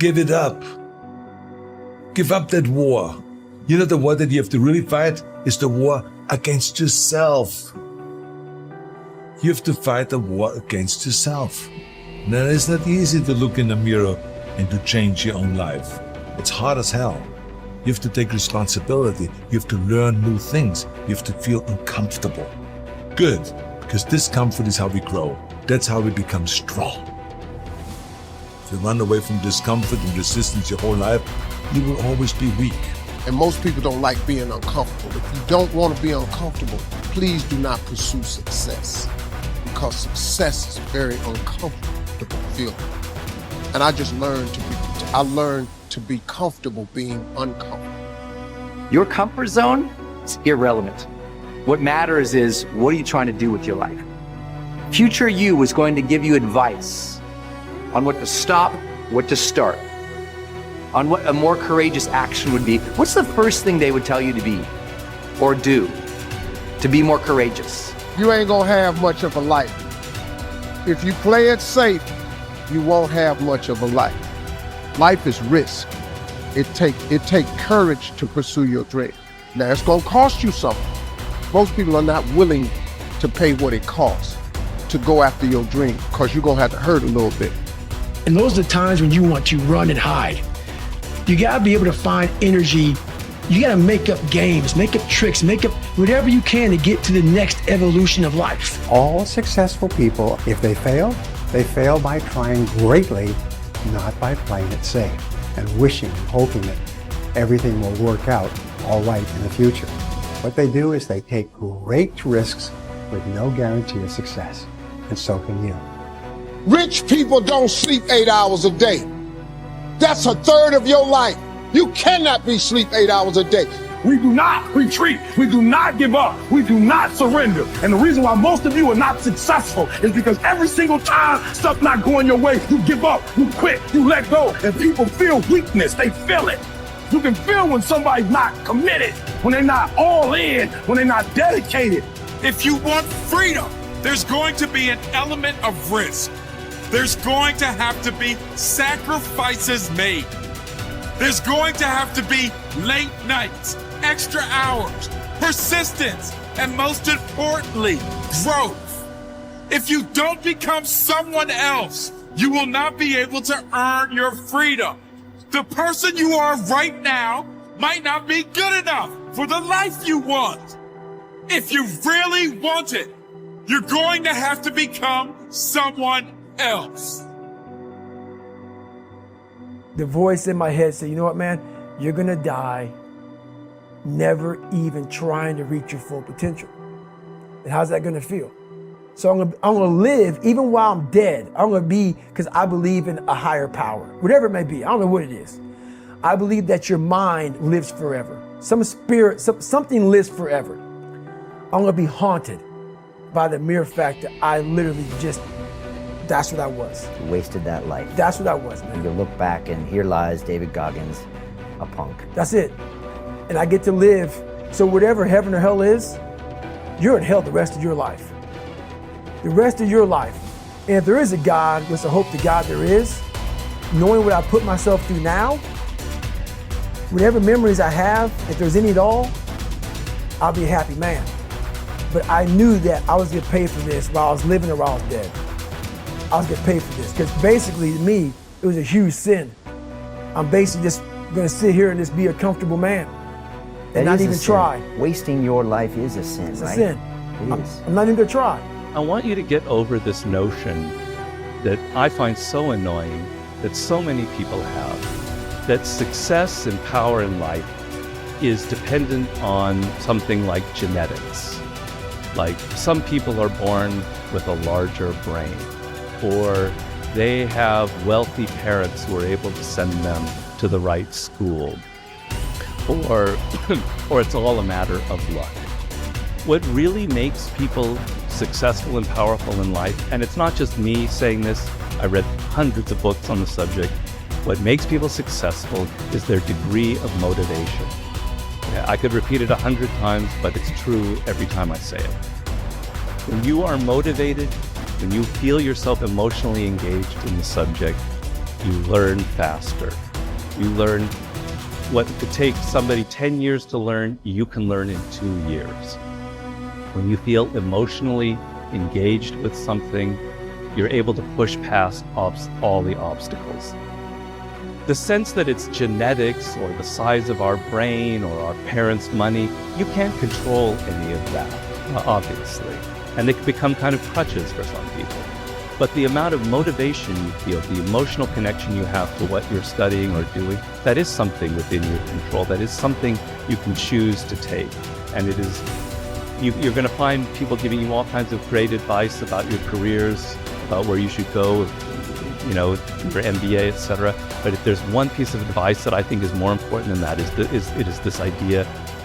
Give it up. Give up that war. You know, the war that you have to really fight is the war against yourself. You have to fight a war against yourself. Now, it's not easy to look in the mirror and to change your own life. It's hard as hell. You have to take responsibility. You have to learn new things. You have to feel uncomfortable. Good, because discomfort is how we grow. That's how we become strong. If you run away from discomfort and resistance your whole life, you will always be weak. And most people don't like being uncomfortable. If you don't want to be uncomfortable, please do not pursue success, because success is a very uncomfortable feeling. And I just learned to be comfortable being uncomfortable. Your comfort zone is irrelevant. What matters is, what are you trying to do with your life? Future you is going to give you advice on what to stop, what to start, on what a more courageous action would be. What's the first thing they would tell you to be or do to be more courageous? You ain't gonna have much of a life. If you play it safe, you won't have much of a life. Life is risk. It take courage to pursue your dream. Now, it's gonna cost you something. Most people are not willing to pay what it costs to go after your dream, because you're gonna have to hurt a little bit. And those are the times when you want to run and hide. You gotta be able to find energy. You gotta make up games, make up tricks, make up whatever you can to get to the next evolution of life. All successful people, if they fail by trying greatly, not by playing it safe and wishing and hoping that everything will work out all right in the future. What they do is they take great risks with no guarantee of success, and so can you. Rich people don't sleep 8 hours a day. That's a third of your life. You cannot be sleep 8 hours a day. We do not retreat. We do not give up. We do not surrender. And the reason why most of you are not successful is because every single time stuff's not going your way, you give up, you quit, you let go. And people feel weakness. They feel it. You can feel when somebody's not committed, when they're not all in, when they're not dedicated. If you want freedom, there's going to be an element of risk. There's going to have to be sacrifices made. There's going to have to be late nights, extra hours, persistence, and most importantly, growth. If you don't become someone else, you will not be able to earn your freedom. The person you are right now might not be good enough for the life you want. If you really want it, you're going to have to become someone else. The voice in my head said, you know what, man? You're gonna die never even trying to reach your full potential. And how's that gonna feel? So I'm gonna live even while I'm dead. I'm gonna be, because I believe in a higher power, whatever it may be. I don't know what it is. I believe that your mind lives forever. Some spirit, something lives forever. I'm gonna be haunted by the mere fact that I literally just, that's what I was. You wasted that life. That's what I was, man. You look back and here lies David Goggins, a punk. That's it. And I get to live, so whatever heaven or hell is, you're in hell the rest of your life. The rest of your life. And if there is a God, which I hope to God there is, knowing what I put myself through now, whatever memories I have, if there's any at all, I'll be a happy man. But I knew that I was getting paid for this while I was living or while I was dead. I was getting paid for this, because basically to me, it was a huge sin. I'm basically just gonna sit here and just be a comfortable man and not even try. Wasting your life is a sin, It's right? a sin. It is. I'm not even gonna try. I want you to get over this notion that I find so annoying that so many people have, that success and power in life is dependent on something like genetics. Like some people are born with a larger brain, or they have wealthy parents who are able to send them to the right school, or it's all a matter of luck. What really makes people successful and powerful in life, and it's not just me saying this, I read hundreds of books on the subject, what makes people successful is their degree of motivation. I could repeat it 100 times, but it's true every time I say it. When you are motivated, when you feel yourself emotionally engaged in the subject, you learn faster. You learn what could take somebody 10 years to learn, you can learn in 2 years. When you feel emotionally engaged with something, you're able to push past all the obstacles. The sense that it's genetics or the size of our brain or our parents' money, you can't control any of that, obviously. And they can become kind of crutches for some people. But the amount of motivation you feel, the emotional connection you have to what you're studying or doing, that is something within your control. That is something you can choose to take. And it is, you're going to find people giving you all kinds of great advice about your careers, about where you should go, you know, your MBA, etc. But if there's one piece of advice that I think is more important than that, it is this idea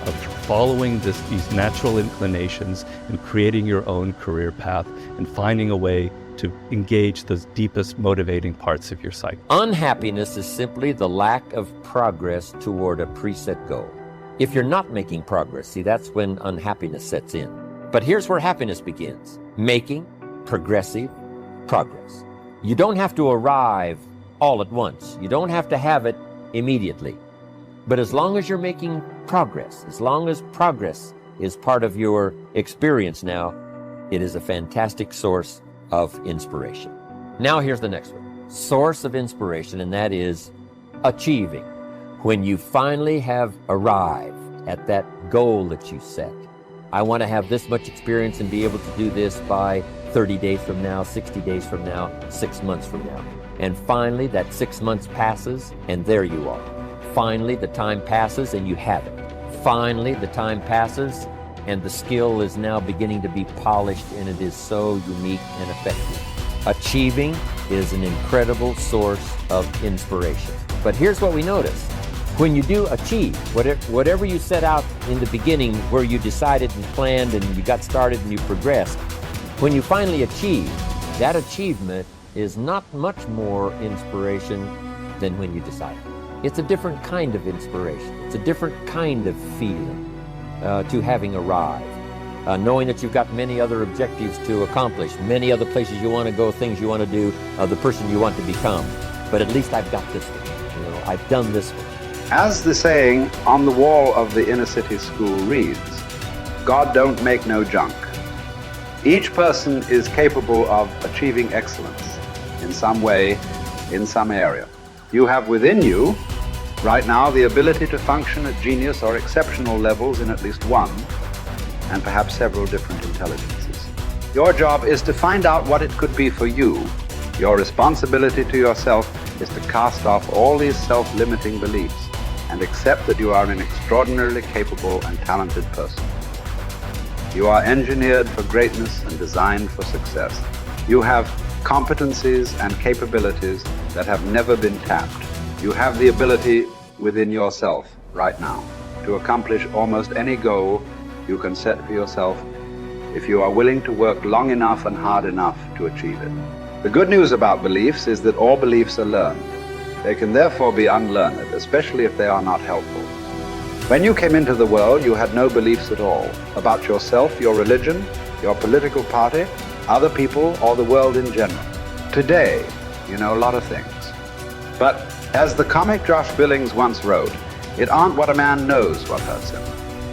of following these natural inclinations and creating your own career path and finding a way to engage those deepest motivating parts of your psyche. Unhappiness is simply the lack of progress toward a preset goal. If you're not making progress, see, that's when unhappiness sets in. But here's where happiness begins: making progressive progress. You don't have to arrive all at once. You don't have to have it immediately. But as long as you're making progress, as long as progress is part of your experience now, it is a fantastic source of inspiration. Now here's the next one. Source of inspiration, and that is achieving. When you finally have arrived at that goal that you set. I want to have this much experience and be able to do this by 30 days from now, 60 days from now, 6 months from now. And finally, that 6 months passes, and there you are. Finally, the time passes, and you have it. Finally, the time passes, and the skill is now beginning to be polished, and it is so unique and effective. Achieving is an incredible source of inspiration. But here's what we notice. When you do achieve, whatever you set out in the beginning, where you decided and planned and you got started and you progressed, when you finally achieve, that achievement is not much more inspiration than when you decided. It's a different kind of inspiration. It's a different kind of feeling to having arrived. Knowing that you've got many other objectives to accomplish, many other places you want to go, things you want to do, the person you want to become. But at least I've got this one. You know, I've done this one. As the saying on the wall of the inner city school reads, God don't make no junk. Each person is capable of achieving excellence in some way, in some area. You have within you, right now, the ability to function at genius or exceptional levels in at least one, and perhaps several different intelligences. Your job is to find out what it could be for you. Your responsibility to yourself is to cast off all these self-limiting beliefs and accept that you are an extraordinarily capable and talented person. You are engineered for greatness and designed for success. You have competencies and capabilities that have never been tapped. You have the ability within yourself right now to accomplish almost any goal you can set for yourself if you are willing to work long enough and hard enough to achieve it. The good news about beliefs is that all beliefs are learned. They can therefore be unlearned, especially if they are not helpful. When you came into the world, you had no beliefs at all about yourself, your religion, your political party, other people, or the world in general. Today, you know a lot of things. But as the comic Josh Billings once wrote, it aren't what a man knows what hurts him.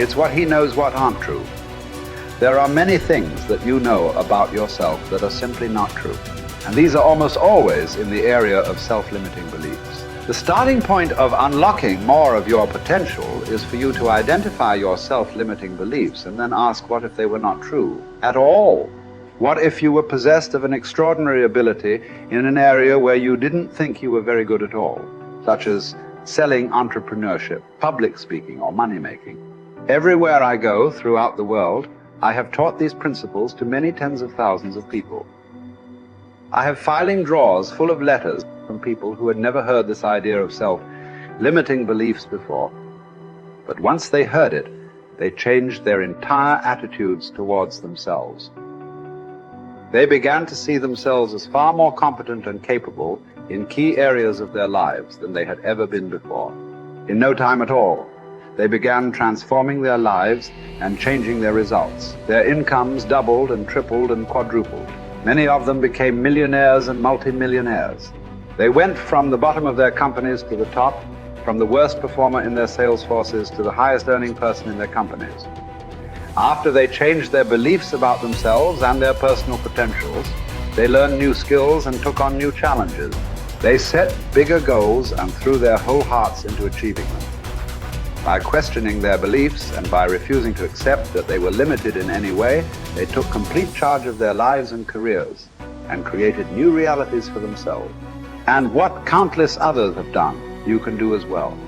It's what he knows what aren't true. There are many things that you know about yourself that are simply not true. And these are almost always in the area of self-limiting beliefs. The starting point of unlocking more of your potential is for you to identify your self-limiting beliefs and then ask, what if they were not true at all? What if you were possessed of an extraordinary ability in an area where you didn't think you were very good at all, such as selling, entrepreneurship, public speaking, or money-making? Everywhere I go throughout the world, I have taught these principles to many tens of thousands of people. I have filing drawers full of letters from people who had never heard this idea of self-limiting beliefs before. But once they heard it, they changed their entire attitudes towards themselves. They began to see themselves as far more competent and capable in key areas of their lives than they had ever been before. In no time at all, they began transforming their lives and changing their results. Their incomes doubled and tripled and quadrupled. Many of them became millionaires and multimillionaires. They went from the bottom of their companies to the top, from the worst performer in their sales forces to the highest earning person in their companies. After they changed their beliefs about themselves and their personal potentials, they learned new skills and took on new challenges. They set bigger goals and threw their whole hearts into achieving them. By questioning their beliefs and by refusing to accept that they were limited in any way, they took complete charge of their lives and careers and created new realities for themselves. And what countless others have done, you can do as well.